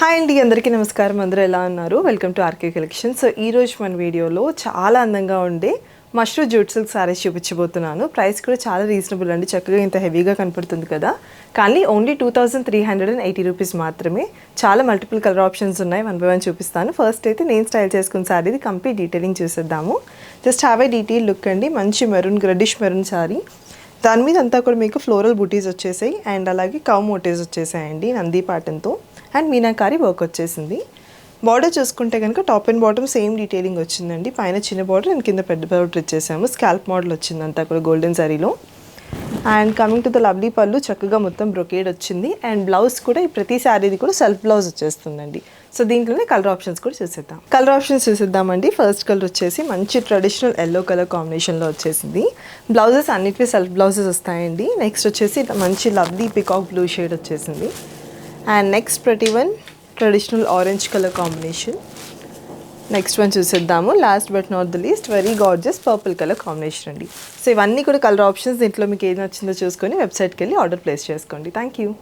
Hi అండి, అందరికీ నమస్కారం. అందరూ ఎలా ఉన్నారు? Welcome to RK collection. So ఈరోజు మన వీడియోలో చాలా అందంగా ఉండే మష్రూమ్ జూట్ సిల్క్ సారీస్ చూపించబోతున్నాను. ప్రైస్ కూడా చాలా రీజనబుల్ అండి. చక్కగా ఇంత హెవీగా కనపడుతుంది కదా, కానీ ఓన్లీ 2380 రూపీస్ మాత్రమే. చాలా మల్టిపుల్ కలర్ ఆప్షన్స్ ఉన్నాయి. వన్ బై వన్ చూపిస్తాను. ఫస్ట్ అయితే నేను స్టైల్ చేసుకున్న సారీది కంప్లీట్ డీటెయిలింగ్ చూసేద్దాము. Just have a detail look అండి. మంచి మెరూన్, గ్రెడిష్ మెరూన్ సారీ. దాని మీద అంతా కూడా మీకు ఫ్లోరల్ బూటీస్ వచ్చేసాయి అండ్ అలాగే కవ్ మోటివ్స్ వచ్చేసాయండి నంది పాటన్తో. అండ్ మీనాకారి వర్క్ వచ్చేసింది. బార్డర్ చూసుకుంటే కనుక top and bottom same detailing వచ్చిందండి. పైన చిన్న బార్డర్ అండ్ కింద పెద్ద బార్డర్ ఇచ్చేసాము. స్కాల్ప్ మోడల్ వచ్చింది అంతా కూడా గోల్డెన్ సారీలో. And coming to the lovely pallu, చక్కగా మొత్తం బ్రొకేడ్ వచ్చింది. అండ్ బ్లౌజ్ కూడా ఈ ప్రతి శారీది కూడా సెల్ఫ్ బ్లౌజ్ వచ్చేస్తుందండి. సో దీంట్లోనే కలర్ ఆప్షన్స్ కూడా చూసేద్దాం. కలర్ ఆప్షన్స్ చూసేద్దామండి. ఫస్ట్ కలర్ వచ్చేసి మంచి ట్రెడిషనల్ ఎల్లో కలర్ కాంబినేషన్లో వచ్చేసింది. బ్లౌజెస్ అన్నిటికీ సెల్ఫ్ బ్లౌజెస్ వస్తాయండి. నెక్స్ట్ వచ్చేసి మంచి లవ్లీ పికాక్ బ్లూ షేడ్ వచ్చేసింది. అండ్ నెక్స్ట్ ప్రతి one traditional orange colour combination. Next one చూసేద్దాము. Last but not the least very gorgeous purple colour combination అండి. సో ఇవన్నీ కూడా కలర్ ఆప్షన్స్. దీంట్లో మీకు ఏది నచ్చిందో చూసుకొని వెబ్సైట్కి వెళ్ళి ఆర్డర్ ప్లేస్ చేసుకోండి. Thank you.